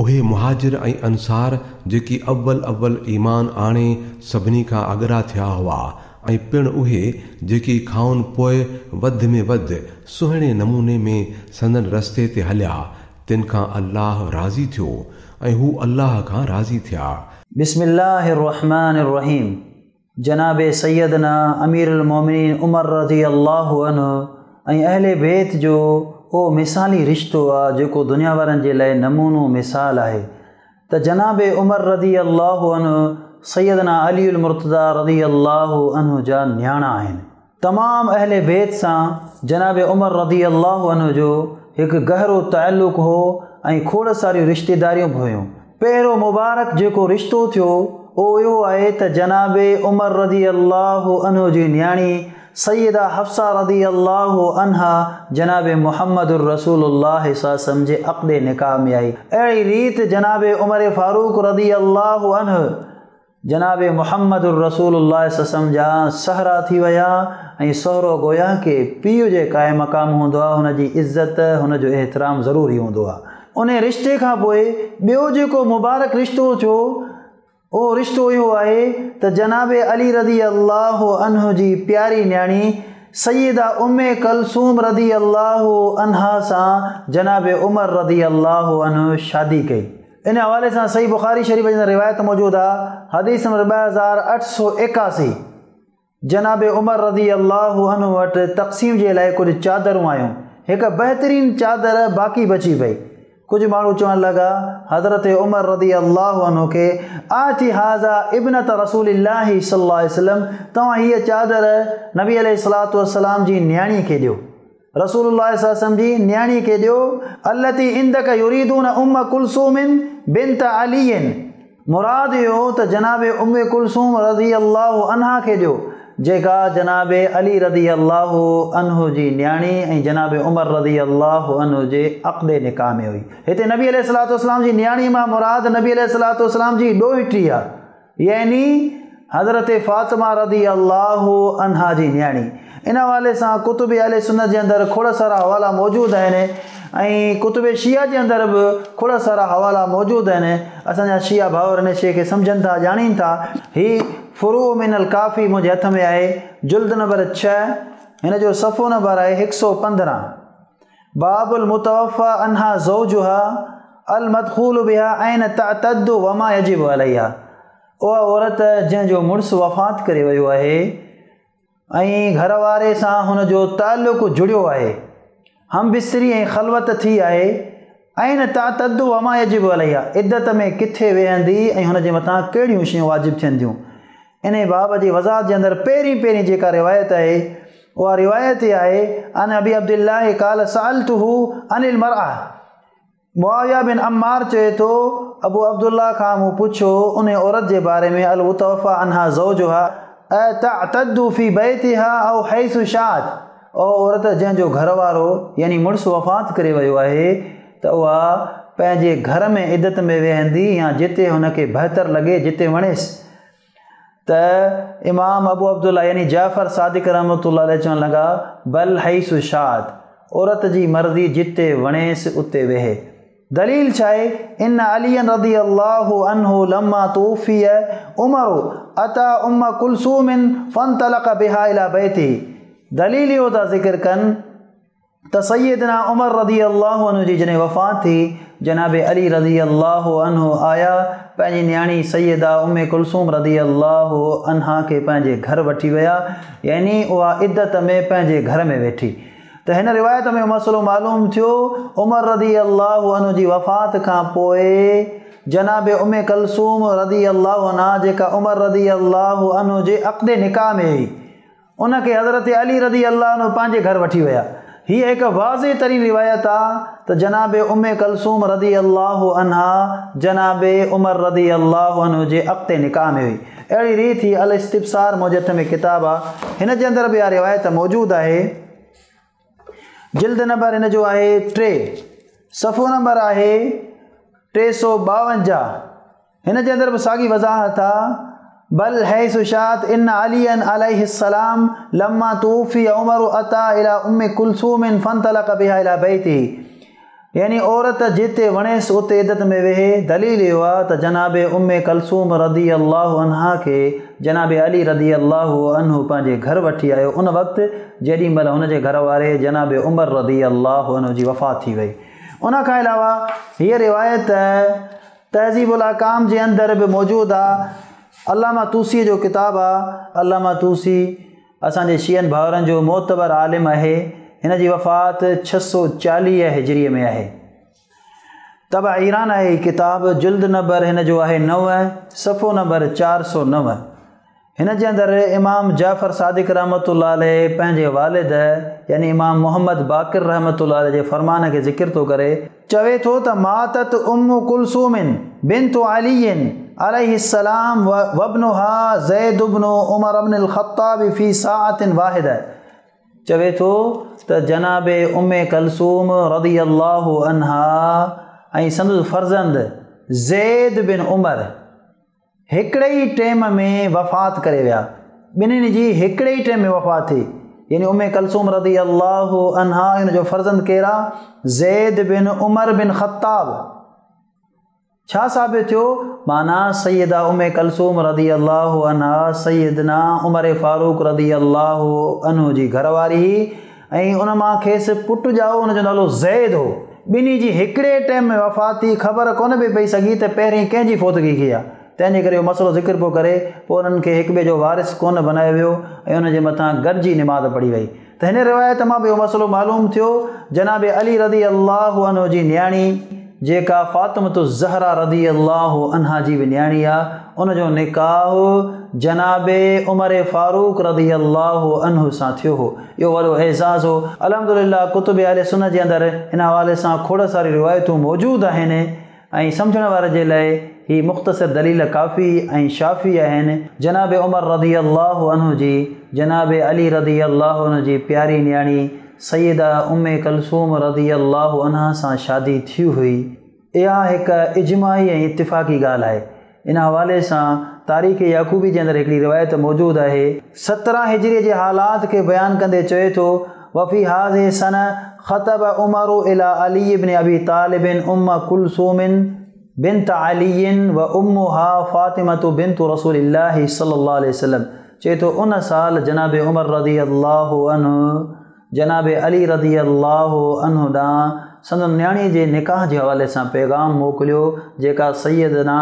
उहे मुहाजिर ऐं अंसार जेकी अव्वल ईमान आणे सभिनी खां अॻरा थिया हुआ ऐं पिणु उहे जेकी खाउन पोइ वधि में वधि सुहिणे नमूने में संदन रस्ते ते हलिया, तिन खां अल्लाह राज़ी थियो ऐं हू अल्लाह खां राज़ी थिया। बिस्मिल्लाहिर्रहमानिर्रहीम। जनाब सैयदना अमीरुल मोमिनीन उमर रज़ी अल्लाहु अन्हु ऐं अहले बैत जो ओ मिसाली रिश्तो आहे जेको दुनिया वारनि जे लाइ नमूनो मिसाल आहे। त जनाब उमर रज़ी अल्लाहु अन्हु सैयदना अलीउल मुर्तज़ा रज़ी अल्लाहु अन्हु जा न्याणा आहिनि। तमामु अहले बैत सां जनाब उमर रज़ी अल्लाहु अन्हु जो हिकु गहरो ताल्लुक़ हो ऐं खोड़ सारियूं रिश्तेदारियूं बि हुयूं। पहिरियों मुबारक जेको रिश्तो थियो उहो इहो आहे त जनाब उमर रज़ी अल्लाहु अन्हु जी न्याणी सैयदा हफ्सा रज़ी अल्लाहु अन्हा जनाब मुहम्मदुर रसूलुल्लाह सल्लल्लाहु जे अक़्दे निकाह में आई। अहिड़ी रीत जनाब उमर फारूक रज़ी अल्लाहु अन्हु जनाब मुहम्मदुर रसूलुल्लाह सल्लल्लाहु जा सहरा थी विया ऐं सहरो गोया के पीउ जे काए मक़ाम हूंदो आहे, हुनजी इज़त हुनजो एहतराम ज़रूरी हूंदो आहे। उन रिश्ते खां पोइ ॿियो जेको मुबारक रिश्तो थियो उहो रिश्तो इहो आहे त जनाब अली रज़ी अल्लाहु अन्हु जी प्यारी न्याणी सैयदा उम्मे कलसूम रज़ी अल्लाहु अन्हा सां जनाब उमर रज़ी अल्लाहु अन्हु शादी कई। इन हवाले सां सही बुखारी शरीफ़ जी रिवायत मौजूदु आहे। हदीस नंबर 2881। जनाब उमर रज़ी अल्लाहु अन्हु वटि तक़सीम जे लाइ कुझु चादरूं आयूं। हिकु बहितरीन चादर बाक़ी बची पई। कुछ माण्हू चवण लगा हज़रत उमर रज़ी अल्लाहु अन्हु के आति हाज़ा इब्नत रसूलिल्लाहि सल्लल्लाहु अलैहि वसल्लम, तव्हां हीअ चादर नबी अलैहिस्सलातु वस्सलाम जी न्याणी खे ॾियो, रसूलुल्लाह सल्लल्लाहु अलैहि वसल्लम जी न्याणी खे ॾियो। अल्लती इंदक युरीदून उम्म कुलसूमिन बिन्त अलीन, मुराद इहो त जनाब उम्मे कुलसूम रज़ी अल्लाहु अन्हा खे ॾियो जेका जनाब अली रज़ी अल्लाहु अन्हु जी न्याणी ऐं जनाब उमर रज़ी अल्लाहु अन्हु जे अक़्दे निकाह में हुई। हिते नबी अलैहिस्सलातु वस्सलाम जी न्याणी मां मुराद नबी अलैहिस्सलातु वस्सलाम जी ॾोहिटी आहे, यानी हज़रत फ़ातिमा रज़ी अल्लाहु अन्हा जी न्याणी। इन हवाले सां कुतुब अहले सुन्नत जे अंदरि खोड़ सारा हवाला मौजूदु आहिनि ऐं कुतुब शिया जे अंदरि बि खोड़ सारा हवाला मौजूदु आहिनि। असांजा शिया भाउर हिन शइ खे सम्झनि था, ॼाणीनि था। ही फ़ुरू मिनल काफ़ी मुंहिंजे हथ में आहे, जुल्द नंबर 6, हिन जो सफ़ो नंबर आहे 115। बाबुल मुतवफ़ा अन्हा ज़ौजुहा अल मदख़ूल बिहा ऐन तअतद्दु वमा यजिब अलैहा। उहा औरत जंहिंजो मुड़ुसु वफ़ात करे वियो आहे ऐं घर वारे सां हुनजो ताल्लुक़ जुड़ियो आहे, हम बिस्तरी ऐं ख़लवत थी आहे। ऐन तअतद्दु वमा यजिब अलैहा, इद्दत में किथे वेहंदी ऐं हुनजे मथां कहिड़ियूं शयूं वाजिबु थियंदियूं। इन बाब जी वज़ाहत जे अंदरि पहिरीं जेका रिवायत आहे उहा रिवायत आहे अन अबी अब्दुल्लाह क़ाल सअलतुहु अनिल मरअह। मुआविया बिन अम्मार चए थो अबू अब्दुल्ला खां मूं पुछो उन औरत जे बारे में अल मुतवफ़ा अन्हा ज़ौजुहा तअतद्दु फ़ी बैतिहा औ हैसु शात। ओ औरत जंहिंजो घर वारो यानी मुड़ुसु वफ़ात करे वियो आहे त उहा पंहिंजे घर में इद्दत में वेहंदी या जिते हुनखे बहितर लॻे, जिते वणेसि। त इमाम अबू अब्दुल्ला यानी जाफ़र सादिक रहमतुल्लाह अलैह चवण लॻा बल हैसु शात, औरत जी मर्ज़ी जिते वणेसि उते वेहे। दलील छा आहे? इन अलीयन रज़ी अल्लाहु अन्हु लम्मा तूफ़िय उमरु अता उम्म कुलसूमिन फंतलक़ बिहा इला बैति। दलील इहो था ज़िक्र कनि त सैयदना उमर रज़ी अल्लाहु अन्हु जी जॾहिं वफ़ात थी, जनाब अली रज़ी अल्लाहु अन्हु आया, पंहिंजी न्याणी सैयदा उम्मे कुलसूम रज़ी अल्लाहु अन्हा खे पंहिंजे घर वठी विया, यानी उहा इद्दत में पंहिंजे घर में वेठी। त हिन रिवायत में मसलो मालूम थियो उमर रज़ी अल्लाहु अन्हु जी वफ़ात खां पोइ जनाब उम्मे कुलसूम रज़ी अल्लाहु अन्हा जेका उमर रज़ी अल्लाहु अन्हु जे अक़्दे निकाह में हुई, उनखे हज़रत अली रज़ी अल्लाहु अन्हु पंहिंजे घर वठी विया। हीअ हिकु वाज़े तरीन रिवायत आहे त जनाब उम्मे कुलसूम रज़ी अल्लाहु अन्हा जनाब उमर रज़ी अल्लाहु अन्हु जे अक़्दे निकाह में हुई। अहिड़ी रीत ही अल इस्तिफ़सार मुंहिंजे हथ में किताबु आहे, हिन जे अंदरि बि इहा रिवायत मौजूदु आहे। जिल्द नंबर हिन जो आहे 3, सफ़ो नंबर आहे 352। हिन जे अंदरि बि साॻी वज़ाहत आहे। बल हैसु शात इन अलियन अलैहिस्सलाम लम्मा तूफ़ी उमर अता इला उम्मे कुलसूमिन फंतलक़ बिहा इला बैति। यानी औरत जिते वणेसि उते इद्दत में वेहे। दलील इहो आहे त जनाब उम्मे कलसूम रदी अल्लाह अन्हा खे जनाब अली रदी अल्लाह अन्हु पंहिंजे घर वठी आयो उन वक़्तु जेॾी महिल हुनजे घर वारे जनाब उमर रदी अल्लाह अन्हु जी वफ़ात थी वई। उन खां अलावा हीअ रिवायत तहज़ीबुल अहकाम जे अंदरि बि मौजूदु आहे। अल्लामा तूसीअ जो किताबु आहे। अल्लामा तूसी असांजे शियन भाउरनि जो मोतबर आलिम आहे। हिन जी वफ़ात 640 हिजरीअ में आहे। तबा ईरान आहे किताब। जुल्द नंबर हिन जो आहे 9, सफ़ो नंबर 409। हिन जे अंदरि इमाम जाफ़र सादिक रहमतुल्लाह अलैह पंहिंजे वालिद यानी इमाम मोहम्मद बाक़िर रहमतुल्लाह अलैह जे फ़रमान खे ज़िक्र थो करे। चवे थो त मातत उम्मु कुलसूमिन बिन्तु अलीइन अलैहिस्सलाम वब्नुहा ज़ैद इब्नु उमर इब्नुल ख़त्ताब फ़ी साअतिन वाहिदा। चवे थो त जनाब उम्मे कलसूम रदी अल्लाह अन्हा ऐं संदसि फ़र्ज़ंद ज़ैद बिन उमर हिकिड़े ई टाइम में वफ़ात करे विया। ॿिन्हिनि जी हिकिड़े ई टाइम में वफ़ात थी। यानी उम्मे कलसूम रदी अल्लाह अन्हा हिन जो फ़र्ज़ंद केरु आहे? ज़ैद बिन उमर बिन ख़त्ताब। छा साबित थियो? माना सैयदा उम्मे कलसूम रदी अल्लाह अन्हा सैयदना उमर फ़ारूक रदी अल्लाह अन्हु जी घरवारी ऐं उन मां खेसि पुटु ॼाओ हुनजो नालो ज़ैद हो। ॿिन्ही जी हिकिड़े टाइम में वफ़ात थी। ख़बर कोन पई पई सघी त पहिरीं कंहिंजी फ़ौतगी कई आहे। तंहिंजे करे इहो मसइलो ज़िक्र पियो करे। पोइ उन्हनि खे हिक ॿिए जो वारिस कोन बनायो वियो ऐं उनजे मथां गॾिजी निमाज़ पढ़ी वई। त हिन रिवायत मां बि इहो मसइलो मालूम थियो। जनाब अली रदी अल्लाह अन्हु जी न्याणी जेका फ़ातिमतु ज़हरा रदी अल्लाह अन्हा जी बि न्याणी आहे, उनजो निकाह जनाब उमर फ़ारूक रदी अल्लाह अन्हु सां थियो हो। इहो वॾो एज़ाज़ हो। अल्हम्दुलिल्लाह कुतुब अहले सुन्नत जे अंदरि हिन हवाले सां खोड़ सारी रिवायतूं मौजूदु आहिनि ऐं सम्झण वारे जे लाइ ही मुख़्तसर दलील काफ़ी ऐं शाफ़ी आहिनि। जनाब उमर रदी अल्लाह अन्हु जी जनाब अली रदी अल्लाह अन्हु जी प्यारी न्याणी सैयदा उम्मे कलसूम रदी अल्लाह अन्हा सां शादी थी हुई। इहा हिकु इजमाही ऐं इत्तिफ़ाक़ी ॻाल्हि आहे। इन हवाले सां तारीख़ याकूबी जे अंदरि हिकिड़ी रिवायत मौजूदु आहे। 17 हिजरीअ जे हालात खे बयानु कंदे चए थो वफ़ी हाज़िहि सन ख़तब उमर इला अली इब्न अबी तालिबिन उम्म कुलसूमिन बिन्त अलीइन व उम्मुहा फ़ातिमतु बिन्तु रसूलिल्लाहि सल्लल्लाहु अलैहि वसल्लम। चए थो उन साल जनाब उमर रदी अल्लाह अन्हु जनाब अली रदी अल्लाह अन्हु ॾांहुं संदन न्याणी जे निकाह जे हवाले सां पैगाम मोकिलियो जेका सैयदना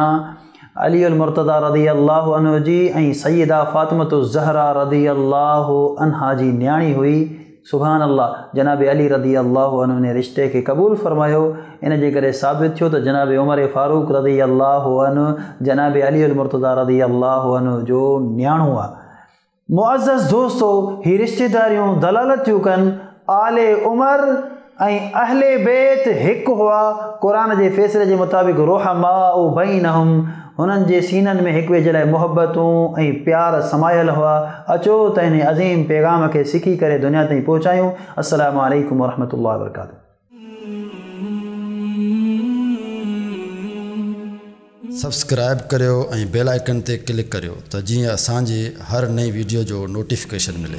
अली उल मुर्तज़ा रदी अल्लाह अन्हु जी ऐं सैयदा फ़ातिमतु ज़हरा रदी अल्लाह अन्हा जी न्याणी हुई। सुभान अल्लाह। जनाब अली रदी अल्लाह अन्हु ने रिश्ते खे क़बूल फरमायो। इन जे करे साबित थियो त जनाब उमर फ़ारूक रदी अल्लाह अन्हु जनाब अली उल मुर्तज़ा रदी अल्लाह अन्हु जो न्याणो आहे। मुअज़्ज़ज़ दोस्तो, ही रिश्तेदारियूं दलालत थियूं कनि आले उमर ऐं अहले बैत हिकु हुआ। क़ुरान जे फ़ैसिले जे मुताबिक़ रुहमाउ बैनहुम, हुननि जे सीननि में हिक ॿिए जे लाइ मुहबतूं ऐं प्यार समायल हुआ। अचो त हिन अज़ीम पैगाम खे सिखी करे दुनिया ताईं पहुचायूं। अस्सलामु अलैकुम वरहमतुल्लाहि वबरकातुहू। सब्सक्राइब करियो ऐं बेल आइकन ते क्लिक करियो त जीअं असांजी हर नई वीडियो जो नोटिफिकेशन मिले।